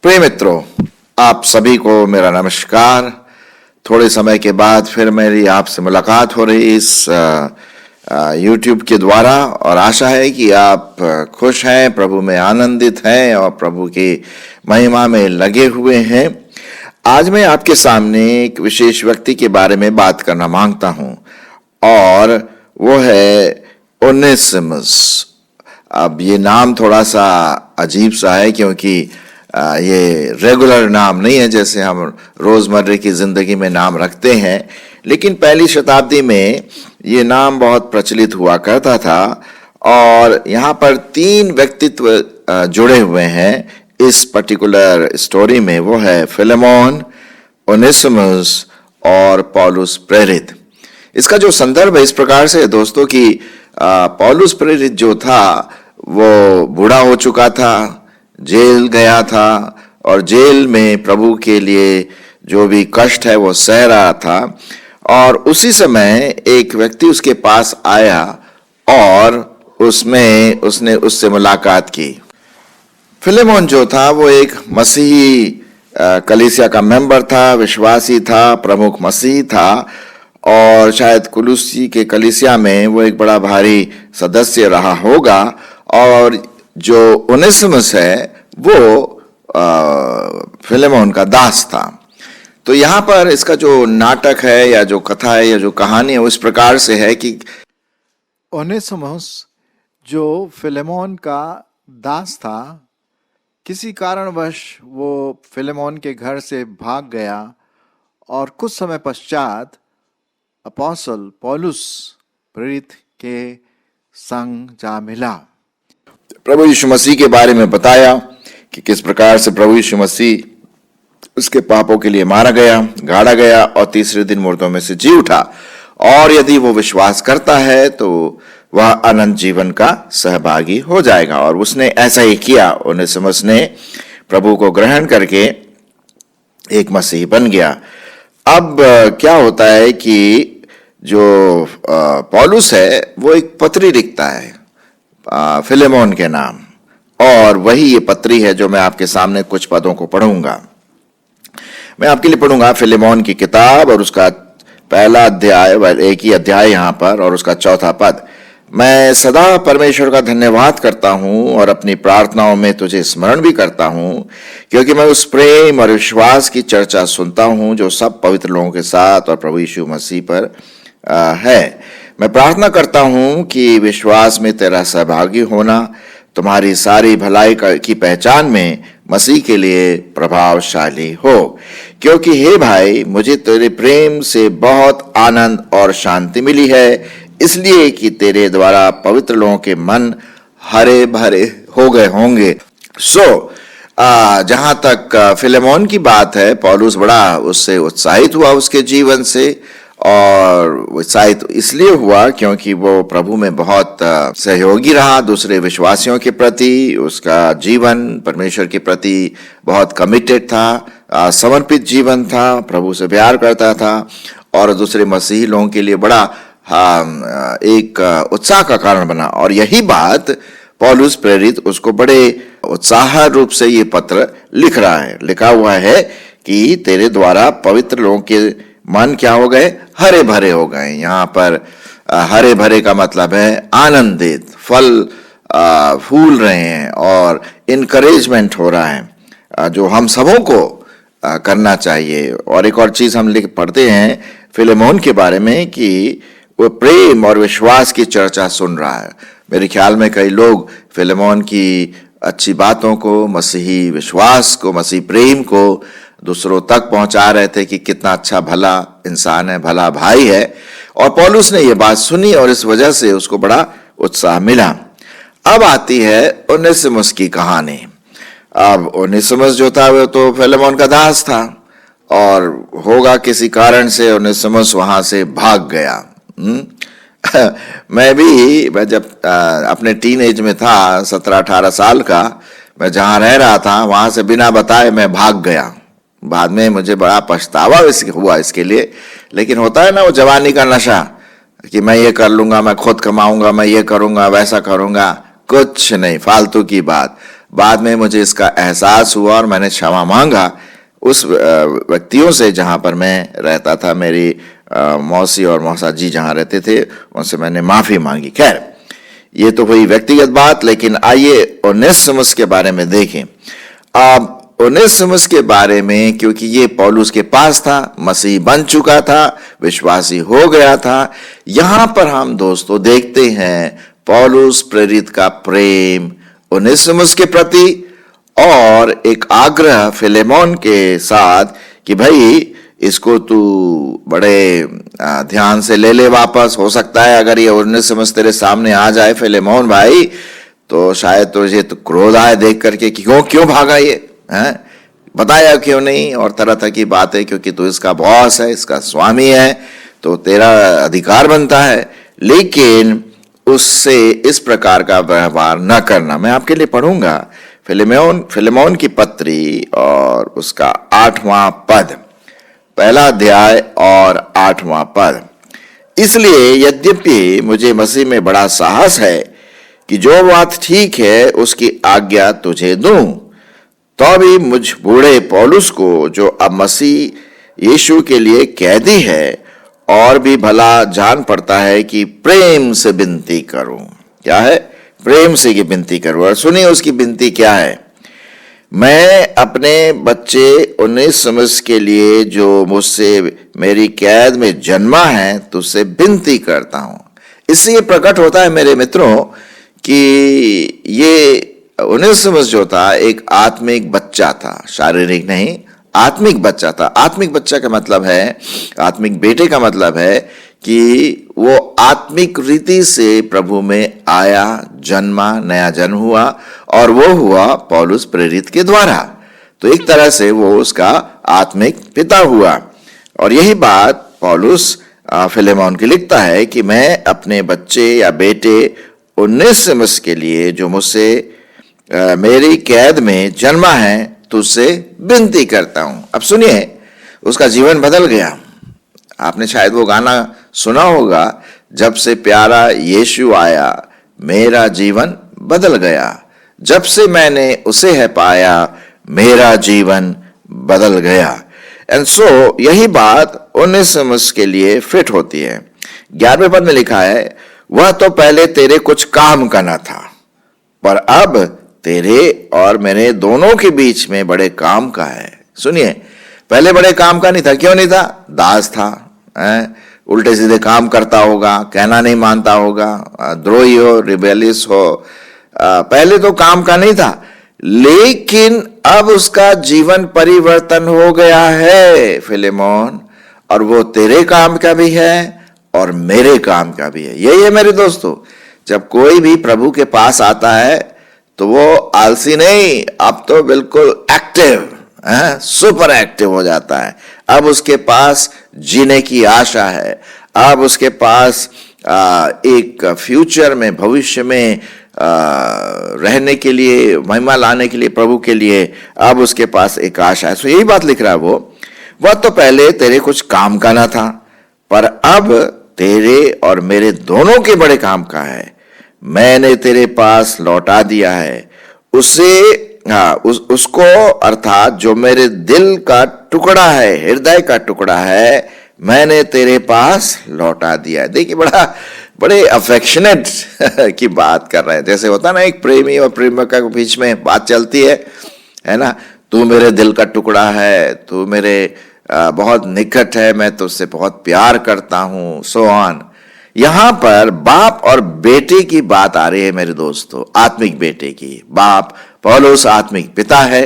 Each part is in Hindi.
प्रिय मित्रों, आप सभी को मेरा नमस्कार। थोड़े समय के बाद फिर मेरी आपसे मुलाकात हो रही इस YouTube के द्वारा, और आशा है कि आप खुश हैं, प्रभु में आनंदित हैं और प्रभु की महिमा में लगे हुए हैं। आज मैं आपके सामने एक विशेष व्यक्ति के बारे में बात करना मांगता हूं, और वो है ओनेसिमस। अब ये नाम थोड़ा सा अजीब सा है, क्योंकि ये रेगुलर नाम नहीं है जैसे हम रोजमर्रे की जिंदगी में नाम रखते हैं, लेकिन पहली शताब्दी में ये नाम बहुत प्रचलित हुआ करता था। और यहाँ पर 3 व्यक्तित्व जुड़े हुए हैं इस पर्टिकुलर स्टोरी में। वो है फिलेमोन, ओनेसिमस और पौलुस प्रेरित। इसका जो संदर्भ है इस प्रकार से है दोस्तों कि पौलुस प्रेरित जो था वो बूढ़ा हो चुका था, जेल गया था, और जेल में प्रभु के लिए जो भी कष्ट है वो सह रहा था। और उसी समय एक व्यक्ति उसके पास आया और उसने उससे मुलाकात की। फिलेमोन जो था वो एक मसीही कलीसिया का मेंबर था, विश्वासी था, प्रमुख मसीही था, और शायद कुलुसी के कलीसिया में वो एक बड़ा भारी सदस्य रहा होगा। और जो ओनेसिमस है वो फिलेमोन का दास था। तो यहाँ पर इसका जो नाटक है या जो कथा है या जो कहानी है वो इस प्रकार से है कि ओनेसिमस जो फिलेमोन का दास था, किसी कारणवश वो फिलेमोन के घर से भाग गया और कुछ समय पश्चात अपोस्तल पौलुस प्रेरित के संग जा मिला। प्रभु यीशु मसीह के बारे में बताया कि किस प्रकार से प्रभु यीशु मसीह उसके पापों के लिए मारा गया, गाड़ा गया और तीसरे दिन मुर्दों में से जी उठा, और यदि वो विश्वास करता है तो वह अनंत जीवन का सहभागी हो जाएगा। और उसने ऐसा ही किया। ओनेसिमस ने प्रभु को ग्रहण करके एक मसीही बन गया। अब क्या होता है कि जो पौलुस है वो एक पत्री लिखता है फिलेमोन के नाम, और वही ये पत्री है जो मैं आपके सामने कुछ पदों को पढ़ूंगा। मैं आपके लिए पढ़ूंगा फिलेमोन की किताब और उसका पहला अध्याय, एक ही अध्याय यहाँ पर, और उसका 4था पद। मैं सदा परमेश्वर का धन्यवाद करता हूँ और अपनी प्रार्थनाओं में तुझे स्मरण भी करता हूँ, क्योंकि मैं उस प्रेम और विश्वास की चर्चा सुनता हूँ जो सब पवित्र लोगों के साथ और प्रभु यीशु मसीह पर है। मैं प्रार्थना करता हूँ कि विश्वास में तेरा सहभागी होना तुम्हारी सारी भलाई की पहचान में मसीह के लिए प्रभावशाली हो, क्योंकि हे भाई, मुझे तेरे प्रेम से बहुत आनंद और शांति मिली है, इसलिए कि तेरे द्वारा पवित्र लोगों के मन हरे भरे हो गए होंगे। जहां तक फिलेमोन की बात है, पौलुस बड़ा उससे उत्साहित हुआ उसके जीवन से, और उत्साहित इसलिए हुआ क्योंकि वो प्रभु में बहुत सहयोगी रहा दूसरे विश्वासियों के प्रति। उसका जीवन परमेश्वर के प्रति बहुत कमिटेड था, समर्पित जीवन था, प्रभु से प्यार करता था, और दूसरे मसीही लोगों के लिए बड़ा एक उत्साह का कारण बना। और यही बात पौलुस प्रेरित उसको बड़े उत्साह रूप से ये पत्र लिख रहा है। लिखा हुआ है कि तेरे द्वारा पवित्र लोगों के मन क्या हो गए? हरे भरे हो गए। यहाँ पर हरे भरे का मतलब है आनंदित, फल फूल रहे हैं और इनकरेजमेंट हो रहा है, जो हम सबों को करना चाहिए। और एक और चीज हम पढ़ते हैं फिलेमोन के बारे में कि वो प्रेम और विश्वास की चर्चा सुन रहा है। मेरे ख्याल में कई लोग फिलेमोन की अच्छी बातों को, मसीही विश्वास को, मसीह प्रेम को दूसरों तक पहुंचा रहे थे कि कितना अच्छा भला इंसान है, भला भाई है। और पौलुस ने यह बात सुनी और इस वजह से उसको बड़ा उत्साह मिला। अब आती है ओनेसिमस की कहानी। अब ओनेसिमस जो था वो तो फिलेमोन का दास था, और होगा किसी कारण से ओनेसिमस वहां से भाग गया। मैं जब अपने टीनेज में था, 17-18 साल का, मैं जहां रह रहा था वहां से बिना बताए मैं भाग गया। बाद में मुझे बड़ा पछतावा हुआ इसके लिए, लेकिन होता है ना वो जवानी का नशा कि मैं ये कर लूंगा, मैं खुद कमाऊंगा, मैं ये करूंगा, वैसा करूंगा, कुछ नहीं, फालतू की बात। बाद में मुझे इसका एहसास हुआ और मैंने क्षमा मांगा उस व्यक्तियों से जहां पर मैं रहता था। मेरी मौसी और मौसा जी जहां रहते थे, उनसे मैंने माफी मांगी। खैर, ये तो हुई व्यक्तिगत बात, लेकिन आइए ओनेसिमुस के बारे में देखें। अब ओनेसिमुस के बारे में, क्योंकि ये पौलुस के पास था, मसीह बन चुका था, विश्वासी हो गया था, यहां पर हम दोस्तों देखते हैं पौलुस प्रेरित का प्रेम ओनेसिमुस के प्रति और एक आग्रह फिलेमोन के साथ कि भाई इसको तू बड़े ध्यान से ले ले वापस। हो सकता है अगर ये ओनेसिमुस तेरे सामने आ जाए फिलेमोन भाई, तो शायद तुझे तो क्रोध आए देख करके कि क्यों भागा ये, हैं, बताया क्यों नहीं, और तरह तरह की बातें, क्योंकि तू इसका बॉस है, इसका स्वामी है, तो तेरा अधिकार बनता है। लेकिन उससे इस प्रकार का व्यवहार न करना। मैं आपके लिए पढ़ूंगा फिलेमोन की पत्री और उसका 8वां पद, पहला अध्याय और 8वां पद। इसलिए यद्यपि मुझे मसीह में बड़ा साहस है कि जो बात ठीक है उसकी आज्ञा तुझे दूं, तो भी मुझ बूढ़े पौलुस को, जो अब मसीह यीशु के लिए कैदी है, और भी भला जान पड़ता है कि प्रेम से विनती करूं। क्या है? प्रेम से की विनती करूं। और सुनिए उसकी विनती क्या है। मैं अपने बच्चे ओनेसिमुस के लिए, जो मुझसे मेरी कैद में जन्मा है, तुझसे विनती करता हूं। इससे ये प्रकट होता है मेरे मित्रों कि ये ओनेसिमुस जो था एक आत्मिक बच्चा था, शारीरिक नहीं, आत्मिक बच्चा था। आत्मिक बच्चा का मतलब है, आत्मिक बेटे का मतलब है कि वो आत्मिक रीति से प्रभु में आया, जन्मा, नया जन्म हुआ, और वो हुआ पौलुस प्रेरित के द्वारा। तो एक तरह से वो उसका आत्मिक पिता हुआ। और यही बात पौलुस फिलेमोन की लिखता है कि मैं अपने बच्चे या बेटे ओनेसिमुस के लिए, जो मुझसे मेरी कैद में जन्मा है, तुझसे विनती करता हूं। अब सुनिए, उसका जीवन बदल गया। आपने शायद वो गाना सुना होगा, जब से प्यारा यीशु आया मेरा जीवन बदल गया, जब से मैंने उसे है पाया मेरा जीवन बदल गया। एंड सो यही बात ओनेसिमुस के लिए फिट होती है। 11वें पद में लिखा है, वह तो पहले तेरे कुछ काम का न था, पर अब तेरे और मेरे दोनों के बीच में बड़े काम का है। सुनिए, पहले बड़े काम का नहीं था। क्यों नहीं था? दास था, उल्टे सीधे काम करता होगा, कहना नहीं मानता होगा, द्रोही हो, रिबेलियस हो। पहले तो काम का नहीं था, लेकिन अब उसका जीवन परिवर्तन हो गया है फिलेमोन, और वो तेरे काम का भी है और मेरे काम का भी है। यही है मेरे दोस्तों, जब कोई भी प्रभु के पास आता है तो वो आलसी नहीं, अब तो बिल्कुल एक्टिव, सुपर एक्टिव हो जाता है। अब उसके पास जीने की आशा है, अब उसके पास एक फ्यूचर में, भविष्य में रहने के लिए, महिमा लाने के लिए, प्रभु के लिए अब उसके पास एक आशा है। सो यही बात लिख रहा है वो। वह तो पहले तेरे कुछ काम का ना था, पर अब तेरे और मेरे दोनों के बड़े काम का है। मैंने तेरे पास लौटा दिया है उसको, अर्थात जो मेरे दिल का टुकड़ा है, हृदय का टुकड़ा है, मैंने तेरे पास लौटा दिया है। देखिए, बड़े अफेक्शनेट की बात कर रहे हैं। जैसे होता ना, एक प्रेमी और प्रेमिका के बीच में बात चलती है ना, तू मेरे दिल का टुकड़ा है, तू मेरे बहुत निकट है, मैं तुझसे बहुत प्यार करता हूं, सो ऑन। यहां पर बाप और बेटे की बात आ रही है मेरे दोस्तों, आत्मिक बेटे की। बाप पौलुस आत्मिक पिता है,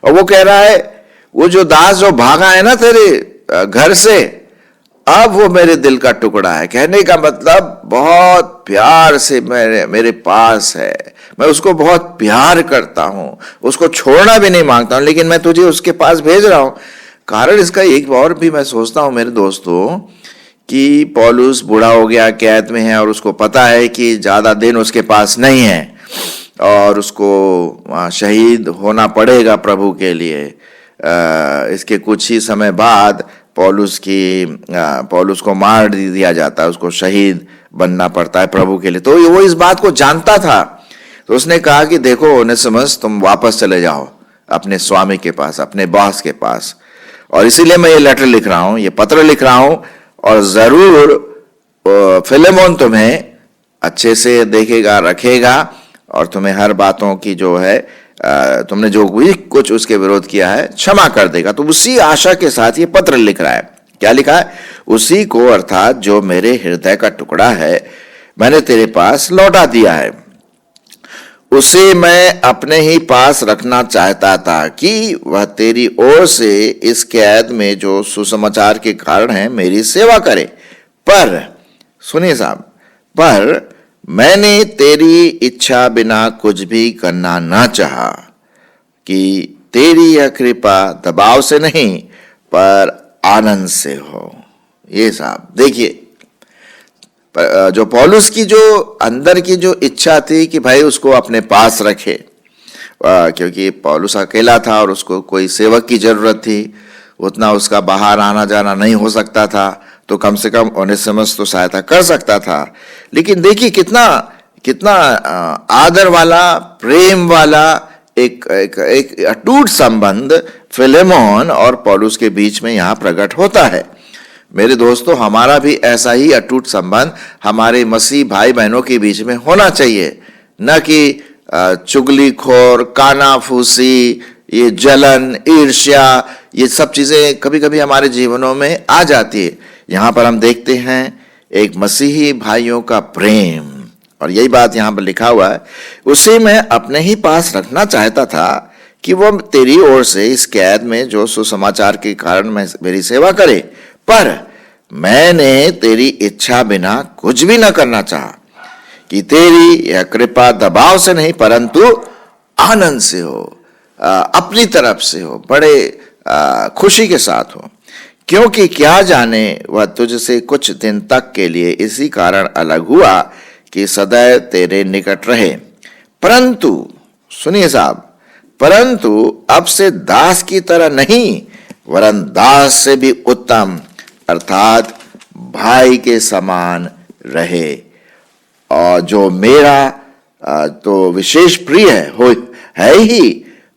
और वो कह रहा है, वो जो दास जो भागा है ना तेरे घर से, अब वो मेरे दिल का टुकड़ा है। कहने का मतलब बहुत प्यार से मेरे पास है, मैं उसको बहुत प्यार करता हूं, उसको छोड़ना भी नहीं मांगता हूं, लेकिन मैं तुझे उसके पास भेज रहा हूं। कारण इसका एक और भी मैं सोचता हूं मेरे दोस्तों, कि पौलुस बूढ़ा हो गया, कैद में है, और उसको पता है कि ज्यादा दिन उसके पास नहीं है और उसको शहीद होना पड़ेगा प्रभु के लिए। इसके कुछ ही समय बाद पौलुस को मार दिया जाता है, उसको शहीद बनना पड़ता है प्रभु के लिए। तो वो इस बात को जानता था, तो उसने कहा कि देखो ओनेसिमस, तुम वापस चले जाओ अपने स्वामी के पास, अपने बॉस के पास, और इसीलिए मैं ये लेटर लिख रहा हूं, ये पत्र लिख रहा हूं, और जरूर फिलेमोन तुम्हें अच्छे से देखेगा, रखेगा, और तुम्हें हर बातों की जो है तुमने जो भी कुछ उसके विरोध किया है क्षमा कर देगा। तो उसी आशा के साथ ये पत्र लिख रहा है। क्या लिखा है? उसी को, अर्थात जो मेरे हृदय का टुकड़ा है, मैंने तेरे पास लौटा दिया है। उसे मैं अपने ही पास रखना चाहता था कि वह तेरी ओर से इस कैद में जो सुसमाचार के कारण है मेरी सेवा करे। पर सुनिए साहब, पर मैंने तेरी इच्छा बिना कुछ भी करना ना चाहा, कि तेरी यह कृपा दबाव से नहीं पर आनंद से हो। ये साहब देखिए, जो पौलुस की जो अंदर की जो इच्छा थी कि भाई उसको अपने पास रखे, क्योंकि पौलुस अकेला था और उसको कोई सेवक की जरूरत थी, उतना उसका बाहर आना जाना नहीं हो सकता था, तो कम से कम ओनेसिमस तो सहायता कर सकता था। लेकिन देखिए कितना कितना आदर वाला, प्रेम वाला एक अटूट संबंध फिलेमोन और पौलुस के बीच में यहाँ प्रकट होता है। मेरे दोस्तों, हमारा भी ऐसा ही अटूट संबंध हमारे मसीह भाई बहनों के बीच में होना चाहिए, न कि चुगलीखोर, कानाफूसी, ये जलन, ईर्ष्या, ये सब चीजें कभी कभी हमारे जीवनों में आ जाती है। यहां पर हम देखते हैं एक मसीही भाइयों का प्रेम, और यही बात यहां पर लिखा हुआ है, उसे मैं अपने ही पास रखना चाहता था कि वो तेरी ओर से इस कैद में जो सुसमाचार के कारण मैं मेरी सेवा करे, पर मैंने तेरी इच्छा बिना कुछ भी न करना चाहा, कि तेरी यह कृपा दबाव से नहीं परंतु आनंद से हो, अपनी तरफ से हो, बड़े खुशी के साथ हो। क्योंकि क्या जाने वह तुझसे कुछ दिन तक के लिए इसी कारण अलग हुआ कि सदैव तेरे निकट रहे। परंतु सुनिए साहब, परंतु अब से दास की तरह नहीं वरन दास से भी उत्तम, अर्थात भाई के समान रहे। और जो मेरा तो विशेष प्रिय है ही,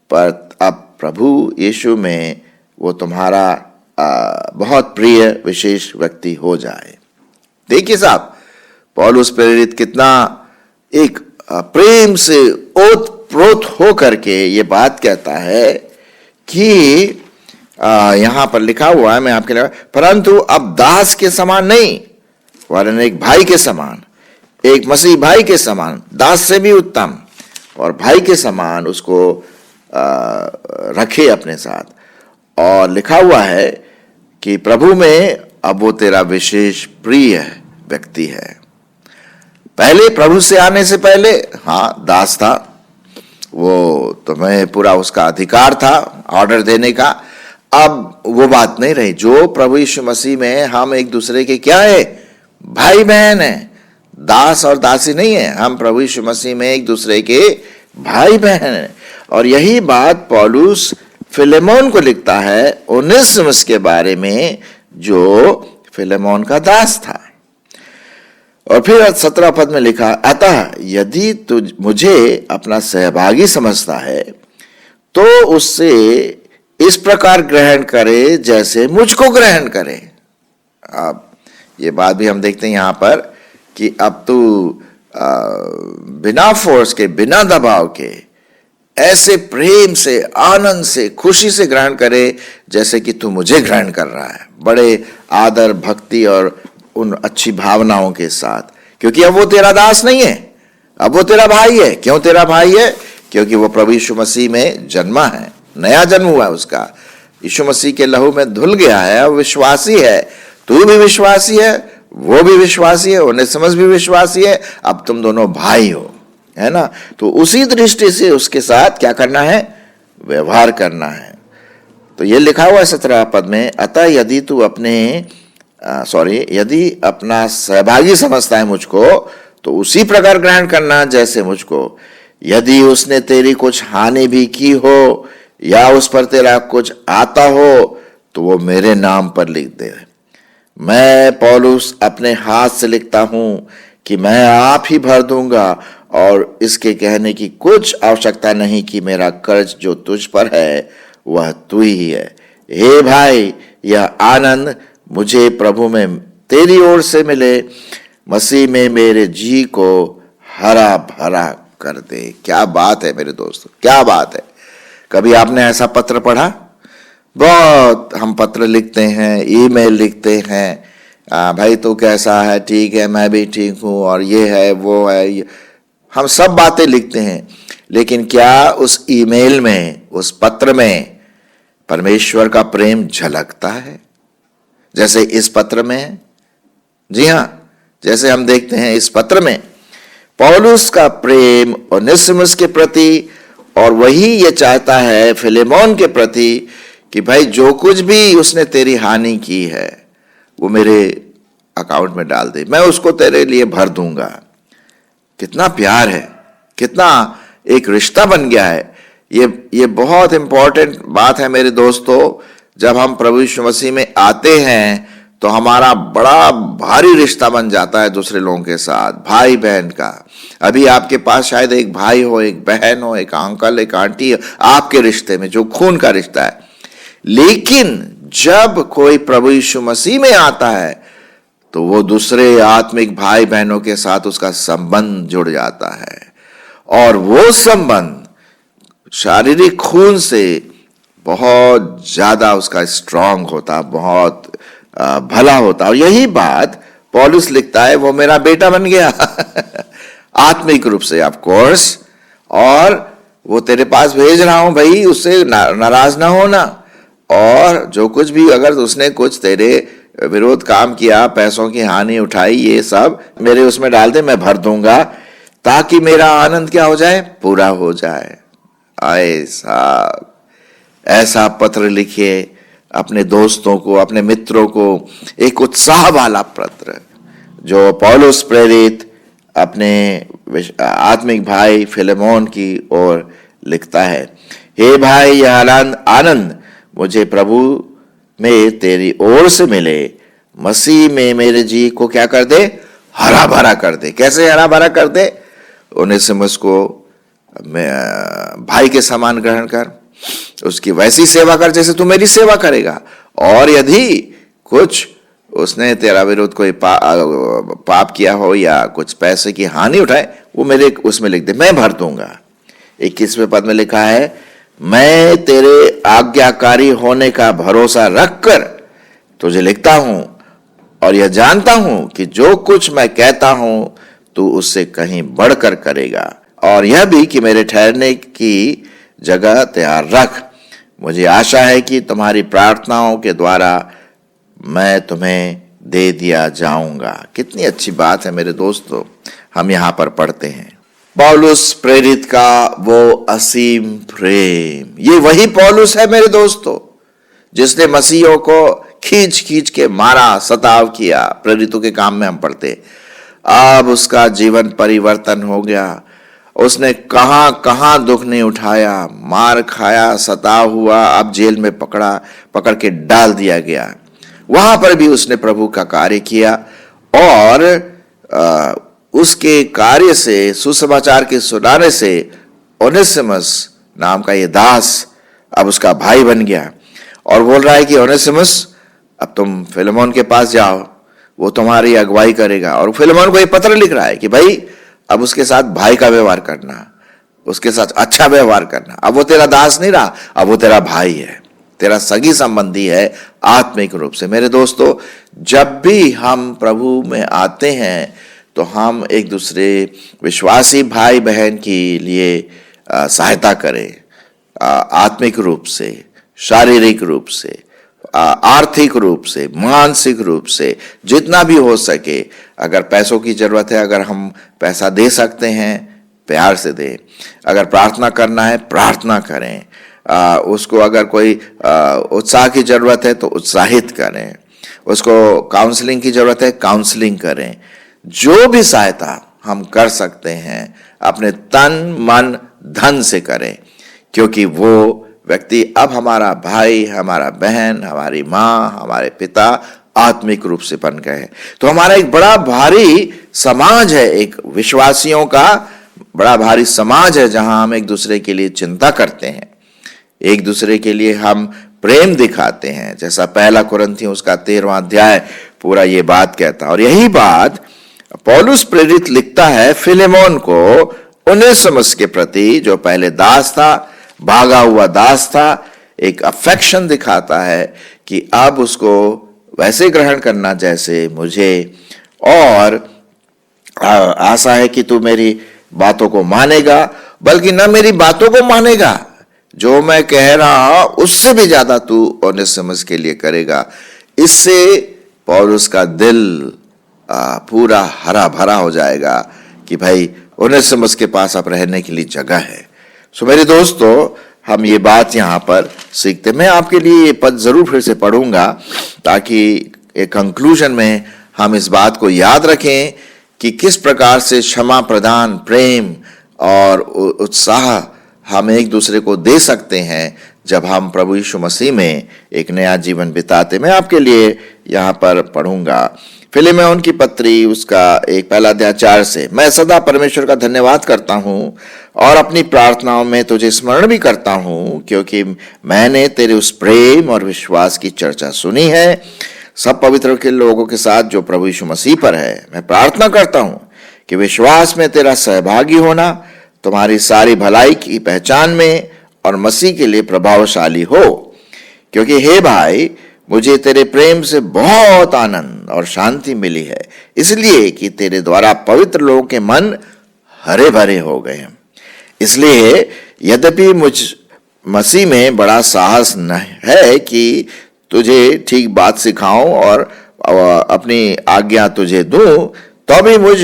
पर अब प्रभु यीशु में वो तुम्हारा बहुत प्रिय विशेष व्यक्ति हो जाए। देखिए साहब, पौलुस प्रेरित कितना एक प्रेम से ओतप्रोत हो करके ये बात कहता है कि यहां पर लिखा हुआ है, मैं आपके लिए, परंतु अब दास के समान नहीं वरन एक भाई के समान, एक मसीह भाई के समान, दास से भी उत्तम, और भाई के समान उसको रखे अपने साथ। और लिखा हुआ है कि प्रभु में अब वो तेरा विशेष प्रिय व्यक्ति है। पहले प्रभु से आने से पहले हाँ दास था, वो तुम्हें पूरा उसका अधिकार था ऑर्डर देने का। अब वो बात नहीं रही। जो प्रभु यीशु मसीह में हम एक दूसरे के क्या है, भाई बहन है, दास और दासी नहीं है, हम प्रभु यीशु मसीह में एक दूसरे के भाई बहन है। और यही बात पौलुस फिलेमोन को लिखता है ओनेसिमस के बारे में, जो फिलेमोन का दास था। और फिर 17 पद में लिखा, अतः यदि तू मुझे अपना सहभागी समझता है तो उससे इस प्रकार ग्रहण करे जैसे मुझको ग्रहण करे। अब ये बात भी हम देखते हैं यहां पर कि अब तू बिना फोर्स के, बिना दबाव के, ऐसे प्रेम से, आनंद से, खुशी से ग्रहण करे जैसे कि तू मुझे ग्रहण कर रहा है, बड़े आदर, भक्ति और उन अच्छी भावनाओं के साथ। क्योंकि अब वो तेरा दास नहीं है, अब वो तेरा भाई है। क्यों तेरा भाई है? क्योंकि वो प्रभु यीशु मसीह में जन्मा है, नया जन्म हुआ है उसका, यीशु मसीह के लहू में धुल गया है, विश्वासी है। तू भी विश्वासी है, वो भी विश्वासी है, ओनेसिमस भी विश्वासी है, अब तुम दोनों भाई हो, है ना। तो उसी दृष्टि से उसके साथ क्या करना है, व्यवहार करना है। तो ये लिखा हुआ है 17 पद में, अतः यदि तू यदि अपना सहभागी समझता है मुझको तो उसी प्रकार ग्रहण करना जैसे मुझको। यदि उसने तेरी कुछ हानि भी की हो या उस पर तेरा कुछ आता हो तो वो मेरे नाम पर लिख दे। मैं पौलुस अपने हाथ से लिखता हूं कि मैं आप ही भर दूंगा, और इसके कहने की कुछ आवश्यकता नहीं कि मेरा कर्ज जो तुझ पर है वह तू ही है। हे भाई, यह आनंद मुझे प्रभु में तेरी ओर से मिले, मसीह में मेरे जी को हरा भरा कर दे। क्या बात है मेरे दोस्तों, क्या बात है। कभी आपने ऐसा पत्र पढ़ा? बहुत हम पत्र लिखते हैं, ईमेल लिखते हैं, भाई तू कैसा है, ठीक है, मैं भी ठीक हूं, और ये है वो है, हम सब बातें लिखते हैं। लेकिन क्या उस ईमेल में, उस पत्र में परमेश्वर का प्रेम झलकता है जैसे इस पत्र में है? जी हां, जैसे हम देखते हैं इस पत्र में पौलुस का प्रेम ओनेसिमुस के प्रति, और वही ये चाहता है फिलेमोन के प्रति कि भाई जो कुछ भी उसने तेरी हानि की है वो मेरे अकाउंट में डाल दे, मैं उसको तेरे लिए भर दूंगा। कितना प्यार है, कितना एक रिश्ता बन गया है। ये बहुत इंपॉर्टेंट बात है मेरे दोस्तों। जब हम प्रभु यीशु मसीह में आते हैं तो हमारा बड़ा भारी रिश्ता बन जाता है दूसरे लोगों के साथ, भाई बहन का। अभी आपके पास शायद एक भाई हो, एक बहन हो, एक अंकल, एक आंटी आपके रिश्ते में, जो खून का रिश्ता है। लेकिन जब कोई प्रभु यीशु मसीह में आता है तो वो दूसरे आत्मिक भाई बहनों के साथ उसका संबंध जुड़ जाता है, और वो संबंध शारीरिक खून से बहुत ज्यादा उसका स्ट्रांग होता, बहुत भला होता। और यही बात पौलुस लिखता है, वो मेरा बेटा बन गया आत्मिक रूप से ऑफ कोर्स, और वो तेरे पास भेज रहा हूं भाई, उससे नाराज ना होना। और जो कुछ भी अगर उसने कुछ तेरे विरोध काम किया, पैसों की हानि उठाई, ये सब मेरे उसमें डाल दे, मैं भर दूंगा, ताकि मेरा आनंद क्या हो जाए, पूरा हो जाए। आए साहब, ऐसा पत्र लिखिए अपने दोस्तों को, अपने मित्रों को, एक उत्साह वाला पत्र जो पौलुस प्रेरित अपने आत्मिक भाई फिलेमोन की ओर लिखता है। हे भाई, यह आनंद मुझे प्रभु में तेरी ओर से मिले, मसीह में मेरे जी को क्या कर दे, हरा भरा कर दे। कैसे हरा भरा कर दे? ओनेसिमुस को भाई के समान ग्रहण कर, उसकी वैसी सेवा कर जैसे तू मेरी सेवा करेगा। और यदि कुछ उसने तेरा विरोध कोई पाप किया हो या कुछ पैसे की हानि उठाए, वो मेरे उसमें लिख दे, मैं भर दूंगा। 21वें पद में लिखा है, मैं तेरे आज्ञाकारी होने का भरोसा रखकर तुझे लिखता हूं, और यह जानता हूं कि जो कुछ मैं कहता हूं तू उससे कहीं बढ़कर करेगा, और यह भी कि मेरे ठहरने की जगह तैयार रख। मुझे आशा है कि तुम्हारी प्रार्थनाओं के द्वारा मैं तुम्हें दे दिया जाऊंगा। कितनी अच्छी बात है मेरे दोस्तों, हम यहां पर पढ़ते हैं पौलुस प्रेरित का वो असीम प्रेम। ये वही पौलुस है मेरे दोस्तों जिसने मसीहों को खींच खींच के मारा, सताव किया। प्रेरितों के काम में हम पढ़ते, अब उसका जीवन परिवर्तन हो गया। उसने कहां कहां दुख नहीं उठाया, मार खाया, सताव हुआ, अब जेल में पकड़ के डाल दिया गया। वहां पर भी उसने प्रभु का कार्य किया, और उसके कार्य से, सुसमाचार के सुनाने से ओनेसिमुस नाम का ये दास अब उसका भाई बन गया, और बोल रहा है कि ओनेसिमुस, अब तुम फिलेमोन के पास जाओ, वो तुम्हारी अगुवाई करेगा। और फिलेमोन को ये पत्र लिख रहा है कि भाई अब उसके साथ भाई का व्यवहार करना, उसके साथ अच्छा व्यवहार करना। अब वो तेरा दास नहीं रहा, अब वो तेरा भाई है, तेरा सगी संबंधी है आत्मिक रूप से। मेरे दोस्तों, जब भी हम प्रभु में आते हैं तो हम एक दूसरे विश्वासी भाई बहन के लिए सहायता करें, आत्मिक रूप से, शारीरिक रूप से, आर्थिक रूप से, मानसिक रूप से, जितना भी हो सके। अगर पैसों की जरूरत है, अगर हम पैसा दे सकते हैं, प्यार से दें। अगर प्रार्थना करना है, प्रार्थना करें। उसको अगर कोई उत्साह की जरूरत है तो उत्साहित करें। उसको काउंसलिंग की जरूरत है, काउंसलिंग करें। जो भी सहायता हम कर सकते हैं अपने तन मन धन से करें, क्योंकि वो व्यक्ति अब हमारा भाई, हमारा बहन, हमारी माँ, हमारे पिता आत्मिक रूप से बन गए हैं। तो हमारा एक बड़ा भारी समाज है, एक विश्वासियों का बड़ा भारी समाज है, जहां हम एक दूसरे के लिए चिंता करते हैं, एक दूसरे के लिए हम प्रेम दिखाते हैं, जैसा पहला कुरिन्थियों उसका 13वां अध्याय पूरा ये बात कहता है। और यही बात पौलुस प्रेरित लिखता है फिलेमोन को ओनेसिमुस के प्रति, जो पहले दास था, भागा हुआ दास था। एक अफेक्शन दिखाता है कि अब उसको वैसे ग्रहण करना जैसे मुझे, और आशा है कि तू मेरी बातों को मानेगा, बल्कि न मेरी बातों को मानेगा, जो मैं कह रहा उससे भी ज्यादा तू ओनेसिमुस के लिए करेगा। इससे पौलुस का दिल पूरा हरा भरा हो जाएगा कि भाई ओनेसिमुस के पास अब रहने के लिए जगह है। सो मेरे दोस्तों, हम ये बात यहाँ पर सीखते। मैं आपके लिए ये पद जरूर फिर से पढ़ूंगा ताकि एक कंक्लूजन में हम इस बात को याद रखें कि किस प्रकार से क्षमा प्रदान, प्रेम और उत्साह हम एक दूसरे को दे सकते हैं जब हम प्रभु यीशु मसीह में एक नया जीवन बिताते। मैं आपके लिए यहाँ पर पढ़ूंगा फिलेमोन की पत्री, उसका एक पहला अध्याय 4 से। मैं सदा परमेश्वर का धन्यवाद करता हूँ और अपनी प्रार्थनाओं में तुझे स्मरण भी करता हूँ, क्योंकि मैंने तेरे उस प्रेम और विश्वास की चर्चा सुनी है सब पवित्र के लोगों के साथ जो प्रभु यीशु मसीह पर है। मैं प्रार्थना करता हूँ कि विश्वास में तेरा सहभागी होना तुम्हारी सारी भलाई की पहचान में और मसीह के लिए प्रभावशाली हो, क्योंकि हे भाई, मुझे तेरे प्रेम से बहुत आनंद और शांति मिली है, इसलिए कि तेरे द्वारा पवित्र लोगों के मन हरे भरे हो गए हैं। इसलिए यद्यपि मुझ मसीह में बड़ा साहस न है कि तुझे ठीक बात सिखाऊं और अपनी आज्ञा तुझे दूं, तो भी मुझ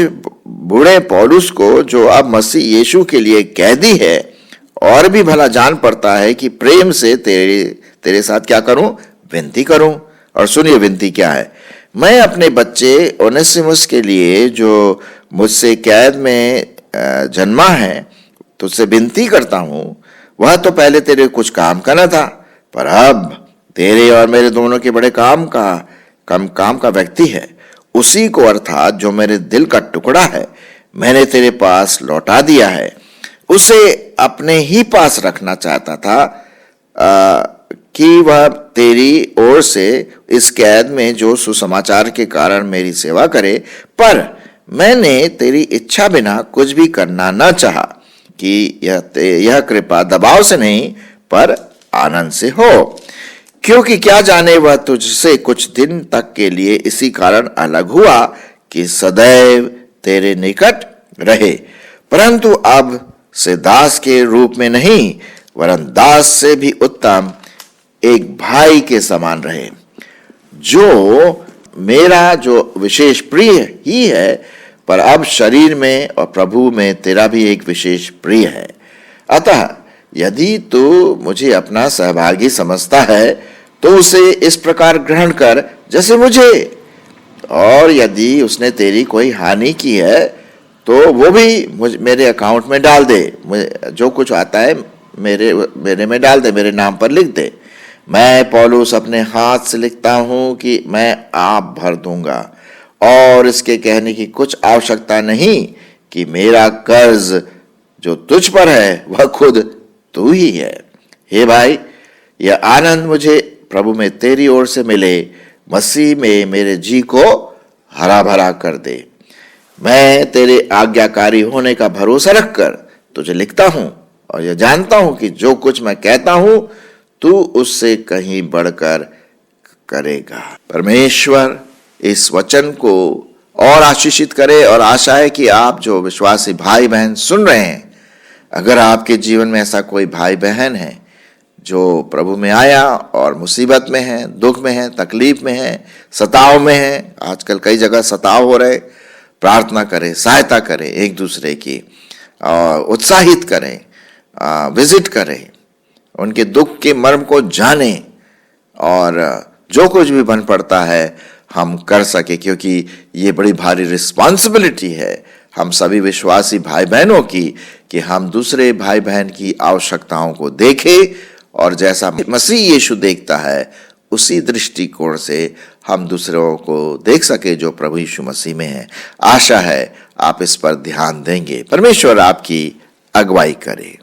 बूढ़े पौलुस को, जो अब मसीह यीशु के लिए कैदी है, और भी भला जान पड़ता है कि प्रेम से तेरे साथ क्या करूं, विनती करूं। और सुनिए विनती क्या है। मैं अपने बच्चे ओनेसिमुस के लिए, जो मुझसे कैद में जन्मा है, तुझसे विनती करता हूं। वह तो पहले तेरे कुछ काम का न था, पर अब तेरे और मेरे दोनों के बड़े काम का व्यक्ति है। उसी को, अर्थात जो मेरे दिल का टुकड़ा है, मैंने तेरे पास लौटा दिया है। उसे अपने ही पास रखना चाहता था कि वह तेरी ओर से इस कैद में जो सुसमाचार के कारण मेरी सेवा करे, पर मैंने तेरी इच्छा बिना कुछ भी करना न चाहा कि यह कृपा दबाव से नहीं पर आनंद से हो, क्योंकि क्या जाने वह तुझसे कुछ दिन तक के लिए इसी कारण अलग हुआ कि सदैव तेरे निकट रहे, परंतु अब से दास के रूप में नहीं, वरन दास से भी उत्तम एक भाई के समान रहे, जो मेरा जो विशेष प्रिय ही है, पर अब शरीर में और प्रभु में तेरा भी एक विशेष प्रिय है। अतः यदि तू मुझे अपना सहभागी समझता है, तो उसे इस प्रकार ग्रहण कर जैसे मुझे, और यदि उसने तेरी कोई हानि की है, तो वो भी मेरे अकाउंट में डाल दे। जो कुछ आता है मेरे में डाल दे, मेरे नाम पर लिख दे। मैं पौलुस अपने हाथ से लिखता हूं कि मैं आप भर दूंगा, और इसके कहने की कुछ आवश्यकता नहीं कि मेरा कर्ज जो तुझ पर है वह खुद तू ही है। हे भाई, यह आनंद मुझे प्रभु में तेरी ओर से मिले, मसीह में मेरे जी को हरा भरा कर दे। मैं तेरे आज्ञाकारी होने का भरोसा रखकर तुझे लिखता हूं, और यह जानता हूं कि जो कुछ मैं कहता हूं तू उससे कहीं बढ़कर करेगा। परमेश्वर इस वचन को और आशीषित करे, और आशा है कि आप जो विश्वासी भाई बहन सुन रहे हैं, अगर आपके जीवन में ऐसा कोई भाई बहन है जो प्रभु में आया और मुसीबत में है, दुख में है, तकलीफ में है, सताव में है, आजकल कई जगह सताव हो रहे, प्रार्थना करें, सहायता करें एक दूसरे की, उत्साहित करें, विजिट करें, उनके दुख के मर्म को जानें, और जो कुछ भी बन पड़ता है हम कर सके, क्योंकि ये बड़ी भारी रिस्पॉन्सिबिलिटी है हम सभी विश्वासी भाई बहनों की, कि हम दूसरे भाई बहन की आवश्यकताओं को देखें और जैसा मसीह यीशु देखता है उसी दृष्टिकोण से हम दूसरों को देख सके जो प्रभु यीशु मसीह में है। आशा है आप इस पर ध्यान देंगे। परमेश्वर आपकी अगुवाई करे।